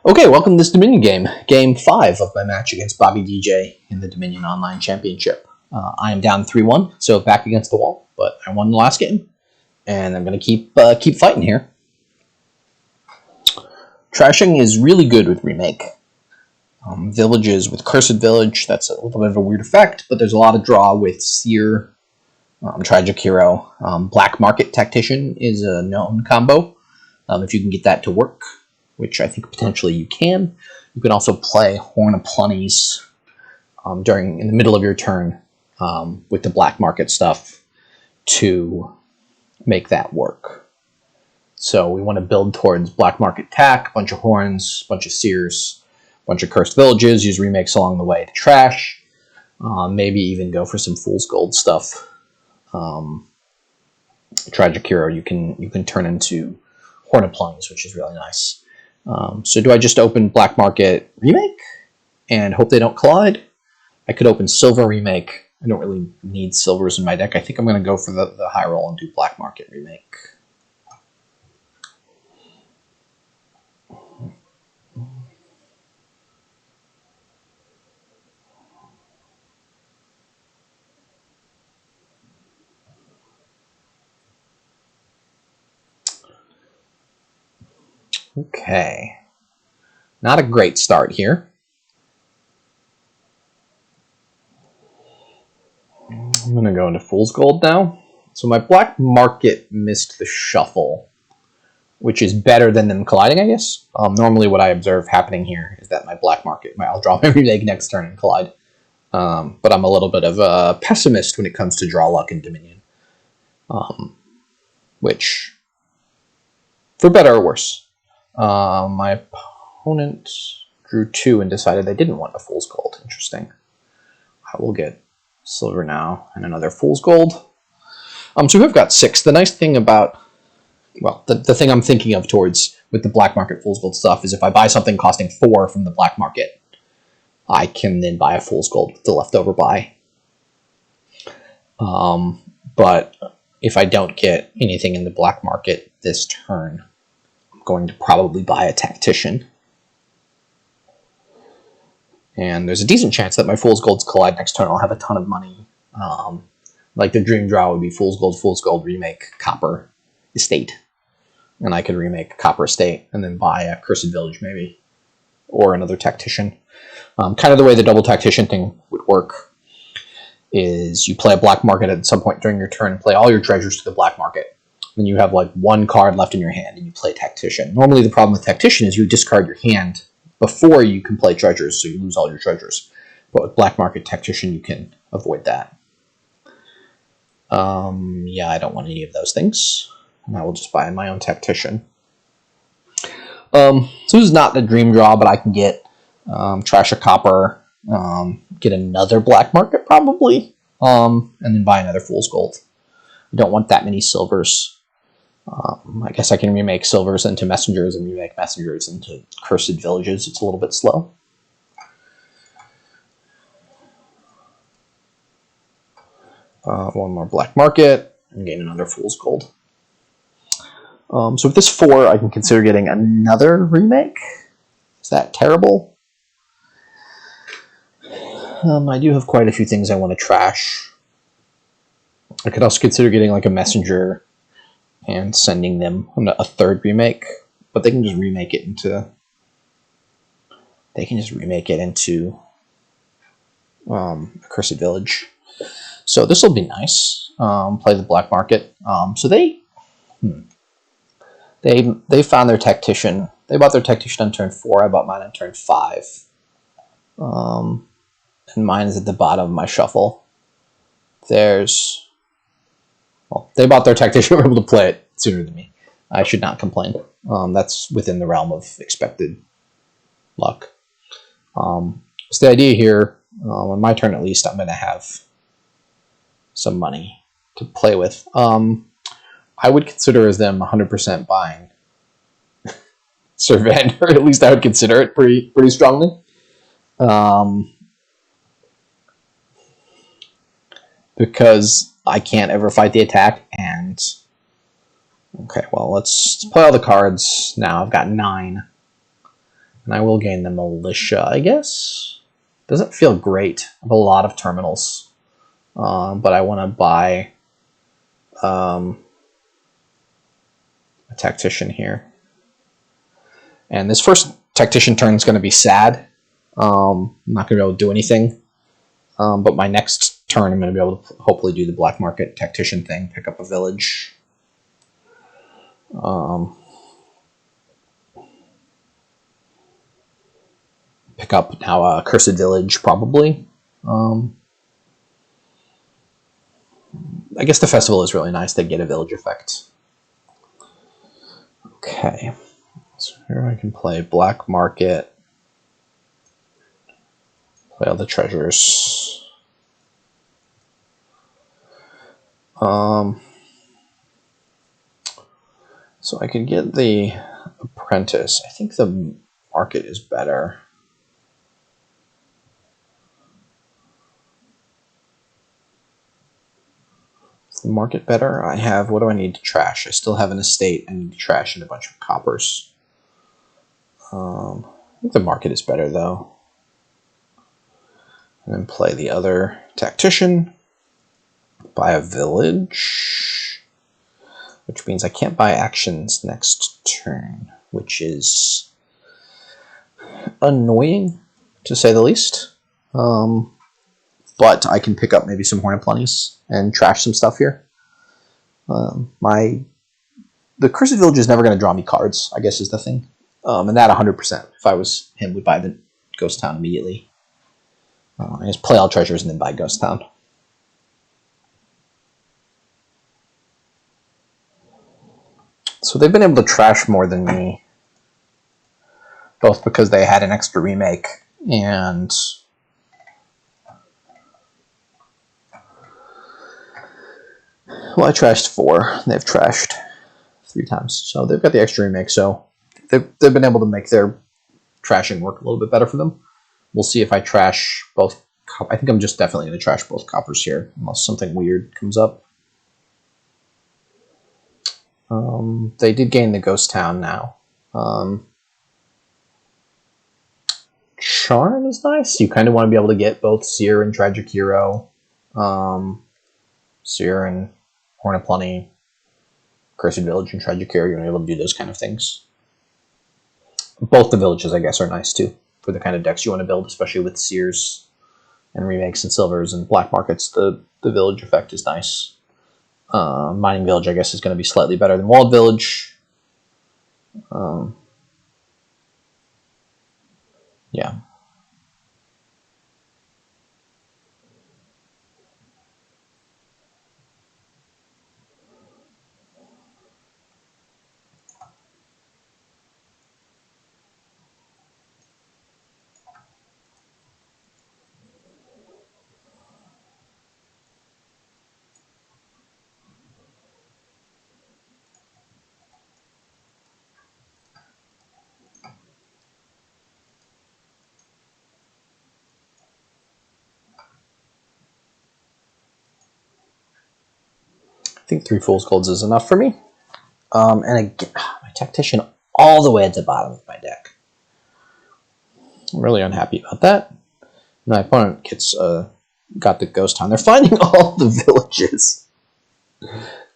Okay, welcome to this Dominion game. Game 5 of my match against BobbyDJ in the Dominion Online Championship. I am down 3-1, so back against the wall, but I won the last game, and I'm going to keep fighting here. Trashing is really good with Remake. Villages with Cursed Village, that's a little bit of a weird effect, but there's a lot of draw with Seer, Tragic Hero. Black Market Tactician is a known combo, if you can get that to work, which I think potentially you can. You can also play Horn of Plunnies in the middle of your turn with the black market stuff to make that work. So we want to build towards black market tack, a bunch of horns, a bunch of seers, a bunch of cursed villages, use remakes along the way to trash, maybe even go for some fool's gold stuff. Tragic Hero you can turn into Horn of Plunnies, which is really nice. So do I just open Black Market Remake and hope they don't collide? I could open Silver Remake. I don't really need silvers in my deck. I think I'm going to go for the high roll and do Black Market Remake. Okay. Not a great start here. I'm going to go into Fool's Gold now. So my Black Market missed the shuffle, which is better than them colliding, I guess. Normally what I observe happening here is that my Black Market, I'll draw my remake next turn and collide. But I'm a little bit of a pessimist when it comes to draw luck in Dominion. Which, for better or worse, my opponent drew 2 and decided they didn't want a Fool's Gold. Interesting. I will get silver now and another Fool's Gold. So we've got 6. The nice thing about, well, the thing I'm thinking of towards with the black market Fool's Gold stuff is if I buy something costing 4 from the black market, I can then buy a Fool's Gold with the leftover buy. But if I don't get anything in the black market this turn, I'm going to probably buy a Tactician. And there's a decent chance that my Fool's Golds collide next turn. I'll have a ton of money. Like the dream draw would be Fool's Gold, remake Copper Estate. And I could remake Copper Estate and then buy a Cursed Village maybe. Or another Tactician. Kind of the way the double Tactician thing would work is you play a black market at some point during your turn and play all your treasures to the black market. Then you have like 1 card left in your hand and you play Tactician. Normally the problem with Tactician is you discard your hand before you can play treasures, so you lose all your treasures. But with Black Market Tactician, you can avoid that. Yeah, I don't want any of those things. And I will just buy my own Tactician. So this is not the dream draw, but I can get Trash a Copper, get another Black Market probably, and then buy another Fool's Gold. I don't want that many silvers. I guess I can remake silvers into messengers and remake messengers into cursed villages. It's a little bit slow. One more black market and gain another Fool's Gold. So with this 4, I can consider getting another remake. Is that terrible? I do have quite a few things I want to trash. I could also consider getting like a messenger and sending them a 3rd remake, but they can just remake it into a Cursed Village. So this will be nice. Play the black market. So they found their Tactician. They bought their Tactician on turn 4. I bought mine on turn 5. And mine is at the bottom of my shuffle. Well, they bought their Tactician and were able to play it sooner than me. I should not complain. That's within the realm of expected luck. So the idea here, on my turn at least, I'm going to have some money to play with. I would consider as them 100% buying Servant, or at least I would consider it pretty strongly. Because I can't ever fight the attack, and okay, well, let's play all the cards now. I've got 9. And I will gain the militia, I guess. Doesn't feel great. I have a lot of terminals. But I want to buy a tactician here. And this first tactician turn is going to be sad. I'm not going to be able to do anything. But my next turn, I'm going to be able to hopefully do the black market tactician thing, pick up a village. Pick up now a cursed village, probably. I guess the festival is really nice. They get a village effect. Okay. So here I can play black market. Play all the treasures. So I could get the apprentice. I think the market is better. Is the market better? I have, what do I need to trash? I still have an estate. I need to trash and a bunch of coppers. I think the market is better though. And then play the other tactician. Buy a village. Which means I can't buy actions next turn, which is annoying, to say the least. But I can pick up maybe some Hornet Plenties and trash some stuff here. The Cursed Village is never going to draw me cards, I guess is the thing. And that 100%, if I was him, would buy the Ghost Town immediately. I just play all treasures and then buy Ghost Town. So they've been able to trash more than me, both because they had an extra remake and well, I trashed 4. They've trashed 3 times, so they've got the extra remake. So they've been able to make their trashing work a little bit better for them. We'll see if I trash both. I think I'm just definitely going to trash both coppers here, unless something weird comes up. They did gain the Ghost Town now. Charm is nice. You kind of want to be able to get both Seer and Tragic Hero. Seer and Hornet Plenty, Cursed Village and Tragic Hero. You're going to be able to do those kind of things. Both the villages, I guess, are nice too for the kind of decks you want to build, especially with Seers and remakes and silvers and black markets. The village effect is nice. Mining Village, I guess, is going to be slightly better than Walled Village. Yeah. I think 3 Fool's Golds is enough for me. And again, my Tactician all the way at the bottom of my deck. I'm really unhappy about that. My opponent got the Ghost Town. They're finding all the villages.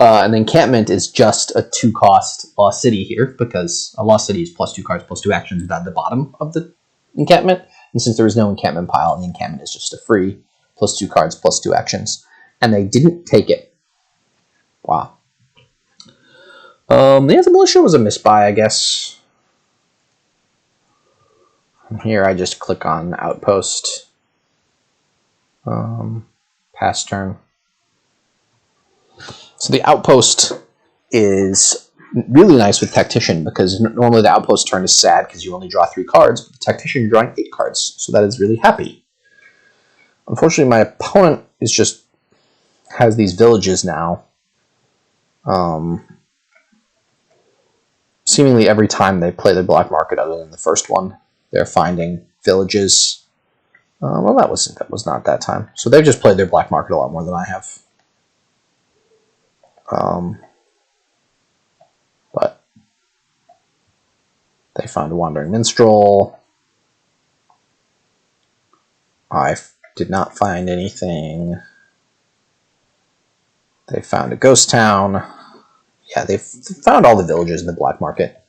And the encampment is just a 2-cost Lost City here, because a Lost City is plus 2 cards, plus 2 actions at the bottom of the encampment. And since there is no encampment pile, and the encampment is just a free plus 2 cards, plus 2 actions. And they didn't take it. Wow. The Militia was a misbuy, I guess. From here, I just click on Outpost. Pass turn. So the Outpost is really nice with Tactician, because normally the Outpost turn is sad because you only draw 3 cards, but the Tactician you're drawing 8 cards, so that is really happy. Unfortunately, my opponent has these villages now. Seemingly every time they play the black market, other than the first one, they're finding villages. Well, that was not that time. So they've just played their black market a lot more than I have. But they found a Wandering Minstrel. did not find anything. They found a ghost town. Yeah, they found all the villages in the black market,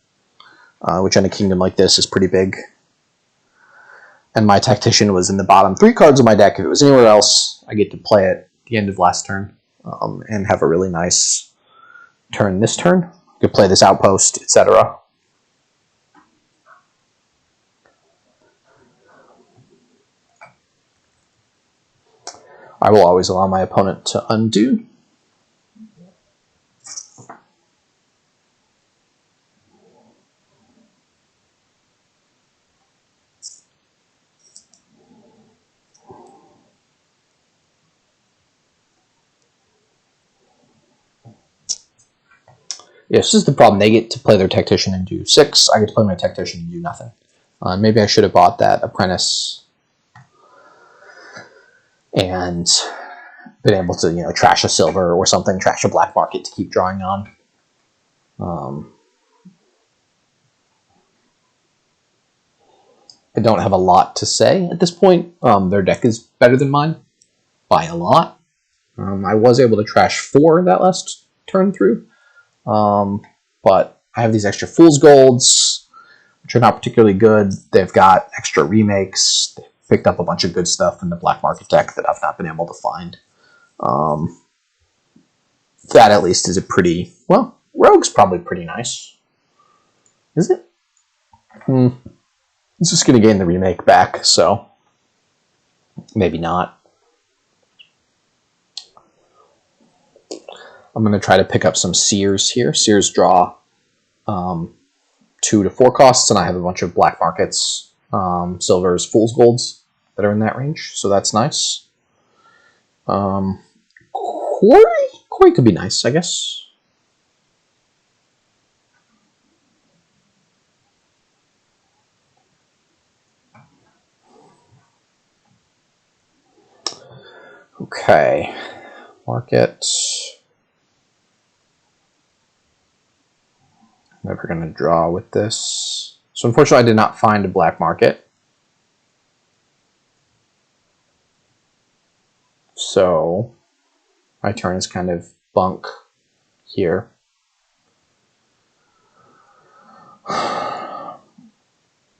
which in a kingdom like this is pretty big. And my tactician was in the bottom 3 cards of my deck. If it was anywhere else, I get to play it at the end of last turn and have a really nice turn this turn. You could play this outpost, etc. I will always allow my opponent to undo. Yes, this is the problem. They get to play their tactician and do 6. I get to play my tactician and do nothing. Maybe I should have bought that apprentice and been able to, you know, trash a silver or something, trash a black market to keep drawing on. I don't have a lot to say at this point. Their deck is better than mine by a lot. I was able to trash 4 that last turn through, but I have these extra Fool's Golds, which are not particularly good. They've got extra remakes. They picked up a bunch of good stuff in the black market deck that I've not been able to find. That at least is a pretty, well, Rogue's probably pretty nice. Is it? It's just going to gain the remake back, so maybe not. I'm going to try to pick up some Seers here. Seers draw 2 to 4 costs, and I have a bunch of black markets, silvers, Fool's Golds that are in that range, so that's nice. Quarry could be nice, I guess. Okay, market. Never going to draw with this. So unfortunately, I did not find a black market. So my turn is kind of bunk here.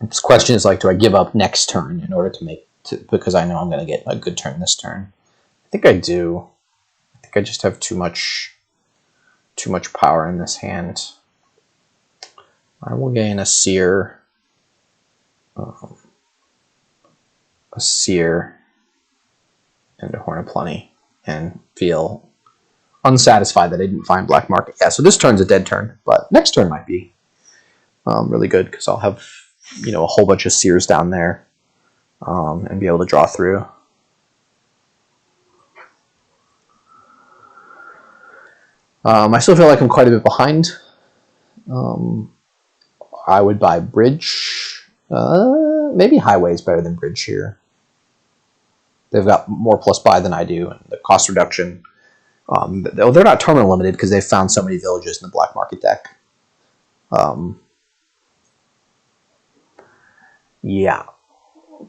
This question is like, do I give up next turn in order to make, because I know I'm going to get a good turn this turn? I think I do. I think I just have too much power in this hand. I will gain a Seer, and a Horn of Plenty, and feel unsatisfied that I didn't find black market. Yeah, so this turn's a dead turn, but next turn might be really good because I'll have, you know, a whole bunch of Seers down there and be able to draw through. I still feel like I'm quite a bit behind. I would buy Bridge. Maybe Highway is better than Bridge here. They've got more plus buy than I do, and the cost reduction. They're not terminal limited because they've found so many villages in the black market deck. Yeah,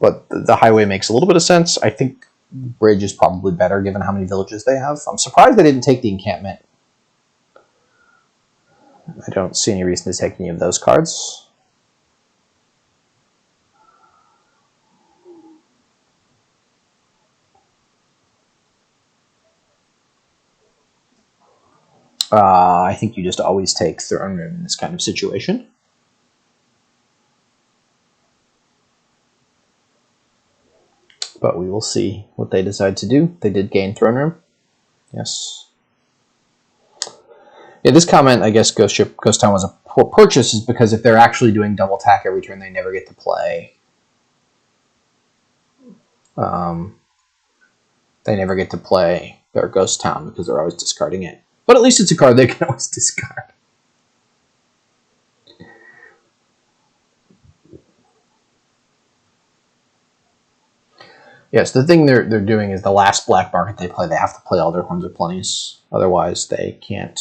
but the Highway makes a little bit of sense. I think Bridge is probably better given how many villages they have. I'm surprised they didn't take the encampment. I don't see any reason to take any of those cards. I think you just always take Throne Room in this kind of situation. But we will see what they decide to do. They did gain Throne Room. Yes. Yeah, this comment, I guess, Ghost Town was a poor purchase, is because if they're actually doing double attack every turn, they never get to play. They never get to play their Ghost Town because they're always discarding it. But at least it's a card they can always discard. Yes, the thing they're doing is the last black market they play, they have to play all their Horns of Plenties. Otherwise, they can't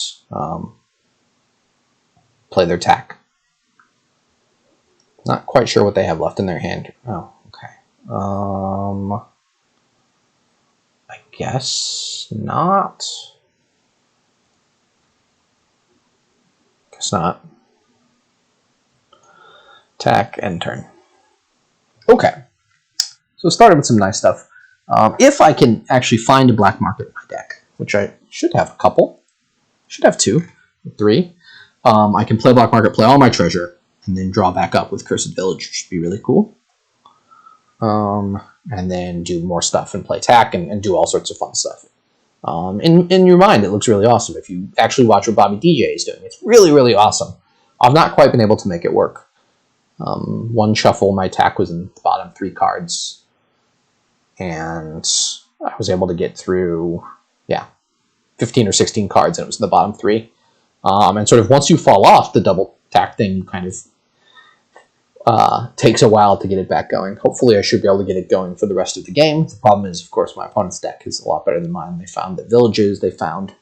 play their attack. Not quite sure what they have left in their hand. Oh, okay. guess not. Guess not. Attack, end turn. Okay. So started with some nice stuff. If I can actually find a black market in my deck, which I should have a couple. Should have 2, 3. I can play black market, play all my treasure, and then draw back up with Cursed Village, which would be really cool. And then do more stuff and play attack and do all sorts of fun stuff. In your mind, it looks really awesome. If you actually watch what BobbyDJ is doing, it's really, really awesome. I've not quite been able to make it work. One shuffle, my attack was in the bottom 3 cards, and I was able to get through, 15 or 16 cards, and it was in the bottom 3. And sort of once you fall off the double attack thing, kind of takes a while to get it back going. Hopefully I should be able to get it going for the rest of the game. The problem is, of course, my opponent's deck is a lot better than mine. They found the villages, they found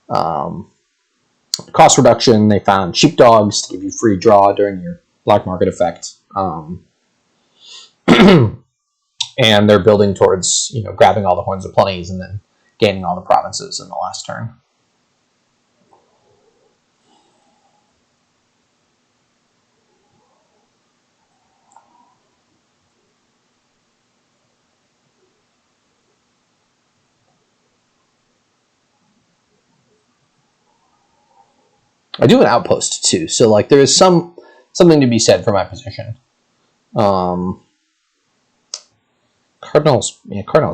cost reduction, they found sheepdogs to give you free draw during your black market effect. And they're building towards, grabbing all the Horns of Plenties and then gaining all the provinces in the last turn. I do an outpost too, so like there is something to be said for my position. Cardinal's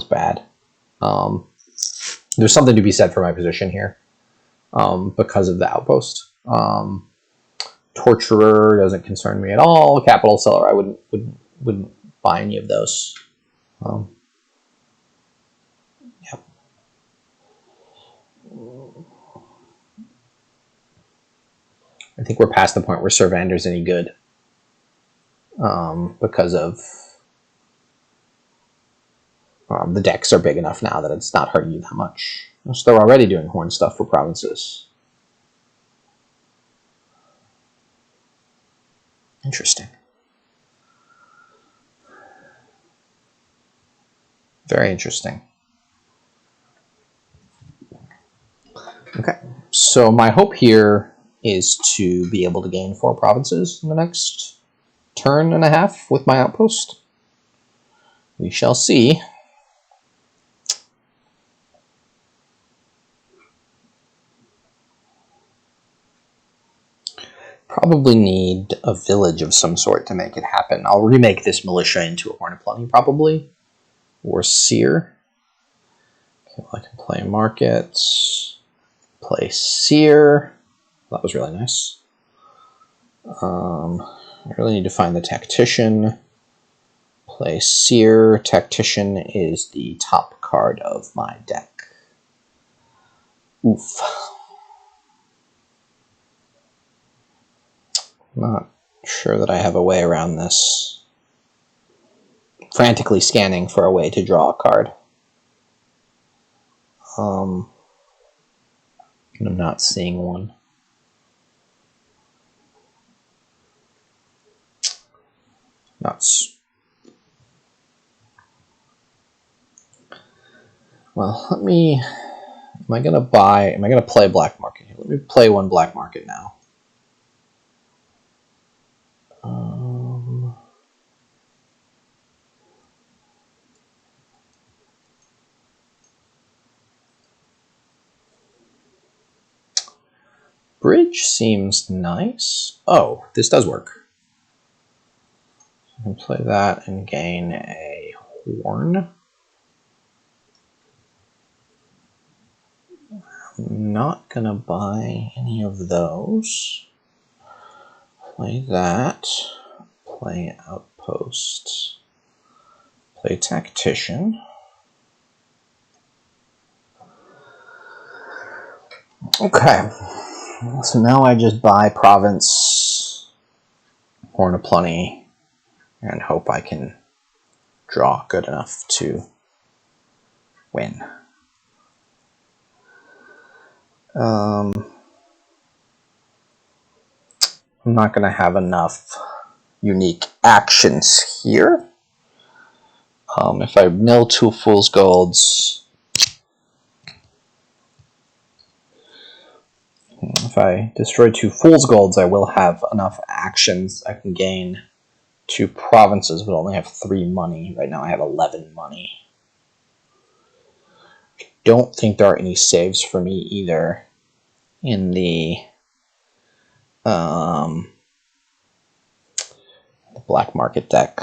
bad. There's something to be said for my position here, because of the outpost. Torturer doesn't concern me at all. Capital Seller, I wouldn't buy any of those. Yep. I think we're past the point where Servander's any good, because of the decks are big enough now that it's not hurting you that much. So they're already doing horn stuff for provinces. Interesting. Very interesting. Okay, so my hope here is to be able to gain 4 provinces in the next turn and a half with my outpost. We shall see. Probably need a village of some sort to make it happen. I'll remake this militia into a Horn of Plenty, probably. Or Seer. Okay, well, I can play Markets. Play Seer. That was really nice. I really need to find the Tactician. Play Seer. Tactician is the top card of my deck. Oof. Not sure that I have a way around this. Frantically scanning for a way to draw a card. I'm not seeing one. Nuts. Well, let me... Am I going to play black market here? Let me play one black market now. Bridge seems nice. Oh, this does work. I can play that and gain a horn. I'm not gonna buy any of those. Play that. Play outpost. Play tactician. Okay. So now I just buy province, Horn of Plenty, and hope I can draw good enough to win. I'm not going to have enough unique actions here. If I mill 2 Fool's Golds, if I destroy 2 Fool's Golds, I will have enough actions. I can gain 2 provinces, but only have 3 money. Right now I have 11 money. I don't think there are any saves for me either in the black market deck.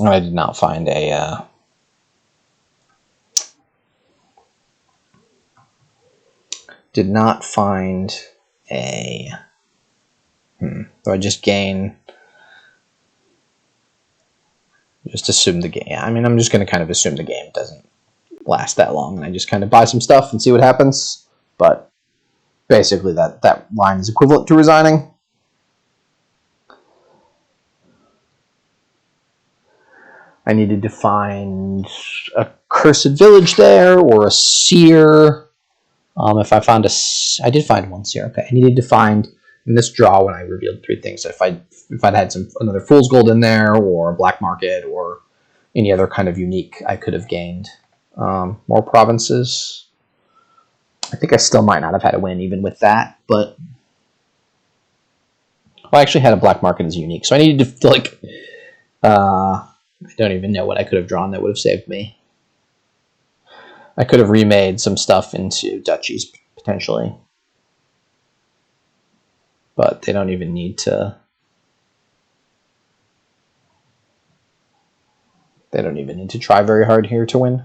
I did not find a do I just gain? Just assume the game. I mean, I'm just going to kind of assume the game doesn't last that long, and I just kind of buy some stuff and see what happens. But basically, that line is equivalent to resigning. I needed to find a cursed village there or a seer. If I found I did find 1 seer. Okay, I needed to find in this draw when I revealed 3 things. If I'd had another Fool's Gold in there or a black market or any other kind of unique, I could have gained more provinces. I think I still might not have had a win even with that, but I actually had a black market as unique, so I needed to like. I don't even know what I could have drawn that would have saved me. I could have remade some stuff into duchies, potentially. But they don't even need to... They don't even need to try very hard here to win.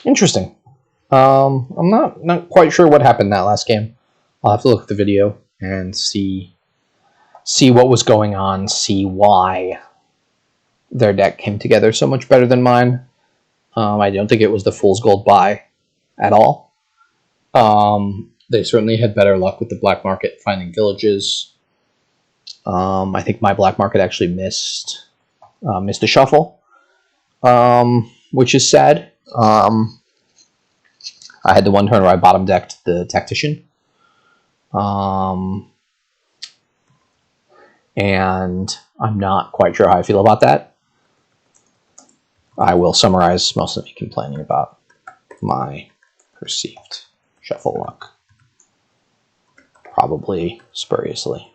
Interesting. I'm not quite sure what happened that last game. I'll have to look at the video and see what was going on, see why their deck came together so much better than mine. I don't think it was the Fool's Gold buy at all. They certainly had better luck with the black market finding villages. I think my black market actually missed the shuffle, which is sad. I had the one turn where I bottom decked the Tactician. And I'm not quite sure how I feel about that. I will summarize most of me complaining about my perceived shuffle luck. Probably spuriously.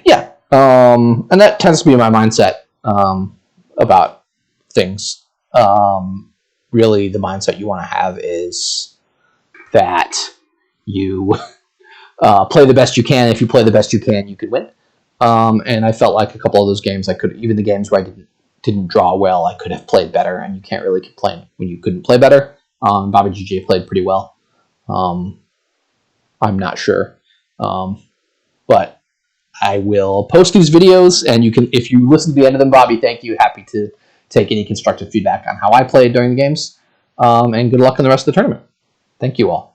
Yeah, and that tends to be my mindset about things. Really, the mindset you want to have is that you play the best you can. If you play the best you can, you could win. And I felt like a couple of those games, even the games where I didn't draw well, I could have played better, and you can't really complain when you couldn't play better. BobbyDJ played pretty well. I'm not sure. But I will post these videos, and you can, if you listen to the end of them, Bobby, thank you. Happy to take any constructive feedback on how I played during the games. And good luck in the rest of the tournament. Thank you all.